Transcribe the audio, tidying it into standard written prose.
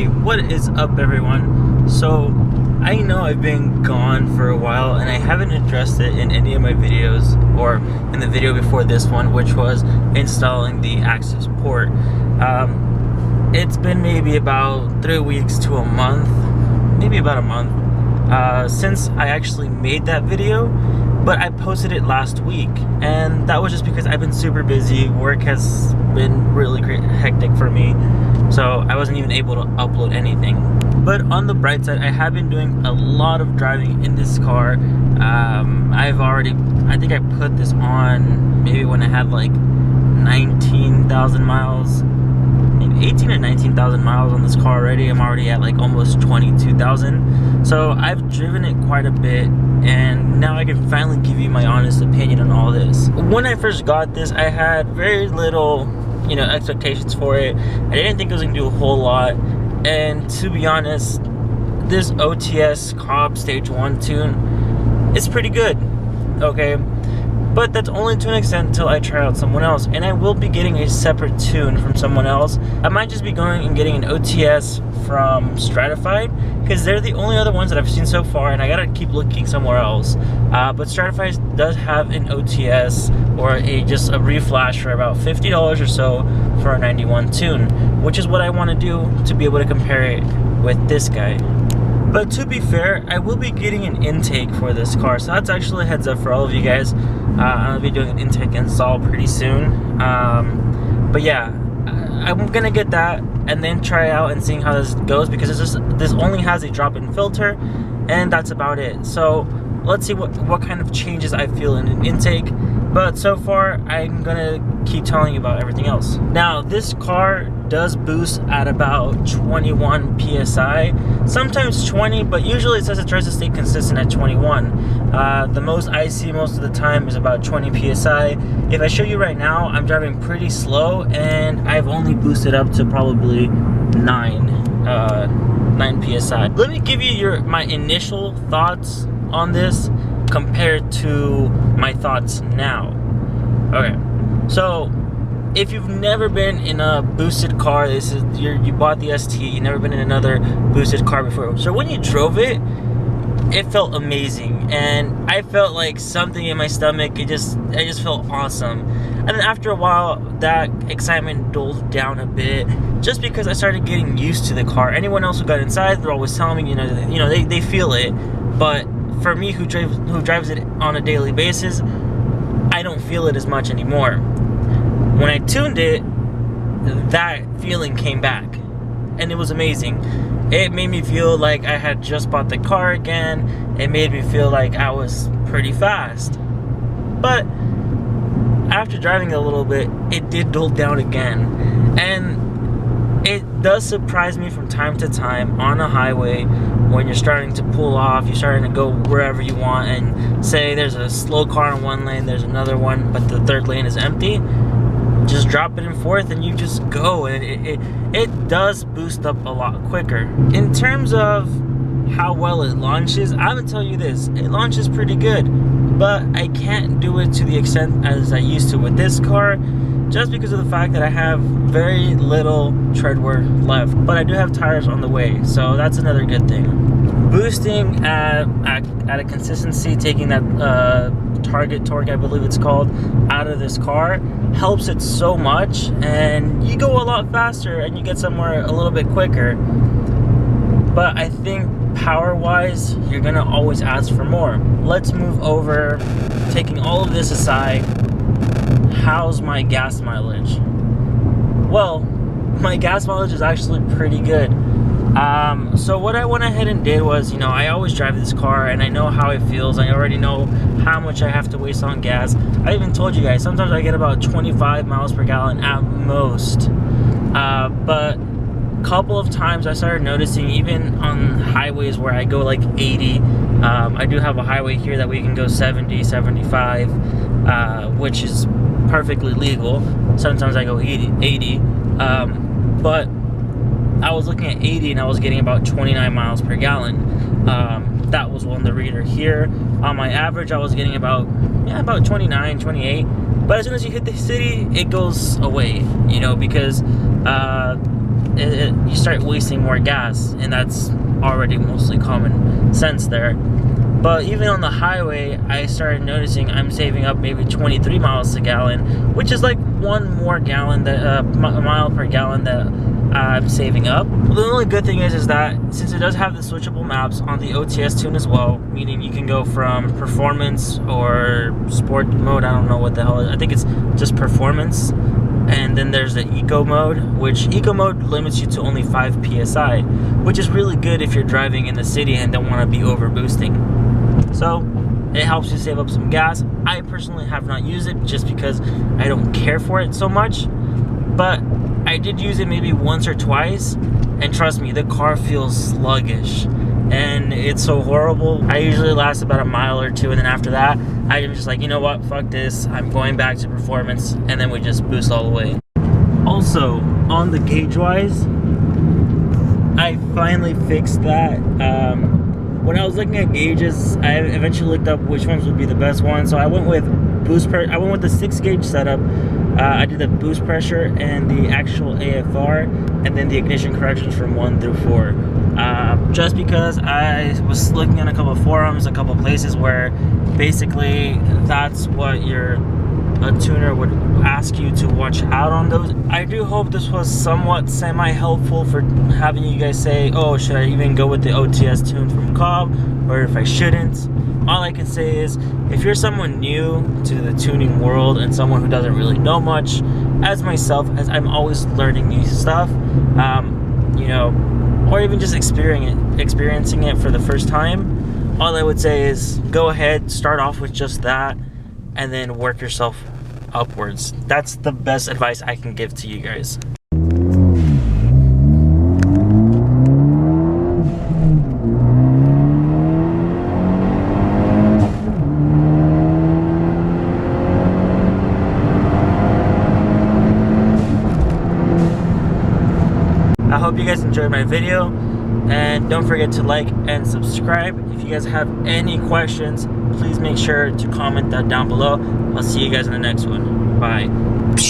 Hey, what is up everyone? So I know I've been gone for a while and I haven't addressed it in any of my videos or in the video before this one, which was installing the Access port. It's been maybe about 3 weeks to a month, maybe about a month since I actually made that video, but I posted it last week, and that was just because I've been super busy. Work has been really hectic for me, so I wasn't even able to upload anything. But on the bright side, I have been doing a lot of driving in this car. I think I put this on maybe when I had like 19,000 miles, maybe 18 or 19,000 miles on this car already. I'm already at like almost 22,000. So I've driven it quite a bit, and now I can finally give you my honest opinion on all this. When I first got this, I had very little, expectations for it. I didn't think it was gonna do a whole lot, and to be honest, this OTS COBB Stage 1 tune is pretty good, okay? But that's only to an extent until I try out someone else, and I will be getting a separate tune from someone else. I might just be going and getting an OTS from Stratified, because they're the only other ones that I've seen so far, and I gotta keep looking somewhere else. But Stratified does have an OTS or just a reflash for about $50 or so for a 91 tune, which is what I want to do to be able to compare it with this guy. But to be fair, I will be getting an intake for this car, so that's actually a heads up for all of you guys. I'll be doing an intake install pretty soon. But yeah, I'm gonna get that and then try out and seeing how this goes, because this only has a drop-in filter, and that's about it. So let's see what kind of changes I feel in an intake. But so far, I'm gonna keep telling you about everything else. Now, this car does boost at about 21 PSI, sometimes 20, but usually it says it tries to stay consistent at 21. The most I see most of the time is about 20 PSI. If I show you right now, I'm driving pretty slow, and I've only boosted up to probably 9 PSI. Let me give you my initial thoughts on this compared to my thoughts now. Okay, so if you've never been in a boosted car, you bought the ST, you've never been in another boosted car before. So when you drove it, it felt amazing, and I felt like something in my stomach. I just felt awesome. And then after a while, that excitement dulled down a bit, just because I started getting used to the car. Anyone else who got inside, they're always telling me, they feel it, but for me, who drives it on a daily basis, I don't feel it as much anymore. When I tuned it, that feeling came back, and it was amazing. It made me feel like I had just bought the car again. It made me feel like I was pretty fast. But after driving a little bit, it did dull down again. And it does surprise me from time to time on a highway when you're starting to pull off, you're starting to go wherever you want, and say there's a slow car in one lane, there's another one, but the third lane is empty. Just drop it in fourth and you just go, and it does boost up a lot quicker. In terms of how well it launches, I'm gonna tell you this, it launches pretty good, but I can't do it to the extent as I used to with this car, just because of the fact that I have very little tread wear left, but I do have tires on the way, so that's another good thing. Boosting at a consistency, taking that target torque, I believe it's called, out of this car helps it so much, and you go a lot faster and you get somewhere a little bit quicker. But I think power wise, you're gonna always ask for more. Let's move over, taking all of this aside. How's my gas mileage? Well, my gas mileage is actually pretty good. So what I went ahead and did was, I always drive this car and I know how it feels. I already know how much I have to waste on gas. I even told you guys, sometimes I get about 25 miles per gallon at most. But a couple of times I started noticing, even on highways where I go like 80, I do have a highway here that we can go 70, 75, which is perfectly legal. Sometimes I go 80, but I was looking at 80 and I was getting about 29 miles per gallon. That was on the reader here. On my average, I was getting about 29, 28. But as soon as you hit the city, it goes away, because you start wasting more gas, and that's already mostly common sense there. But even on the highway, I started noticing I'm saving up maybe 23 miles a gallon, which is like one more gallon that mile per gallon that I'm saving up. The only good thing is that since it does have the switchable maps on the OTS tune as well, meaning you can go from performance or sport mode, I don't know what the hell it is. I think it's just performance. And then there's the eco mode, which eco mode limits you to only 5 psi, which is really good if you're driving in the city and don't want to be over boosting. So it helps you save up some gas. I personally have not used it just because I don't care for it so much, but I did use it maybe once or twice, and trust me, the car feels sluggish and it's so horrible. I usually last about a mile or two, and then after that I'm just like, you know what, fuck this, I'm going back to performance, and then we just boost all the way. Also, on the gauge wise, I finally fixed that. When I was looking at gauges, I eventually looked up which ones would be the best ones. So I went with I went with the 6 gauge setup. I did the boost pressure and the actual AFR, and then the ignition corrections from 1 through 4. Just because I was looking at a couple of forums, a couple of places where basically that's what a tuner would ask you to watch out on those. I do hope this was somewhat semi-helpful for having you guys say, oh, should I even go with the OTS tune from Cobb, or if I shouldn't. All I can say is, if you're someone new to the tuning world and someone who doesn't really know much, as myself, as I'm always learning new stuff, you know, or even just experiencing it for the first time, all I would say is go ahead, start off with just that, and then work yourself upwards. That's the best advice I can give to you guys. I hope you guys enjoyed my video, and don't forget to like and subscribe. If you guys have any questions, please make sure to comment that down below. I'll see you guys in the next one. Bye.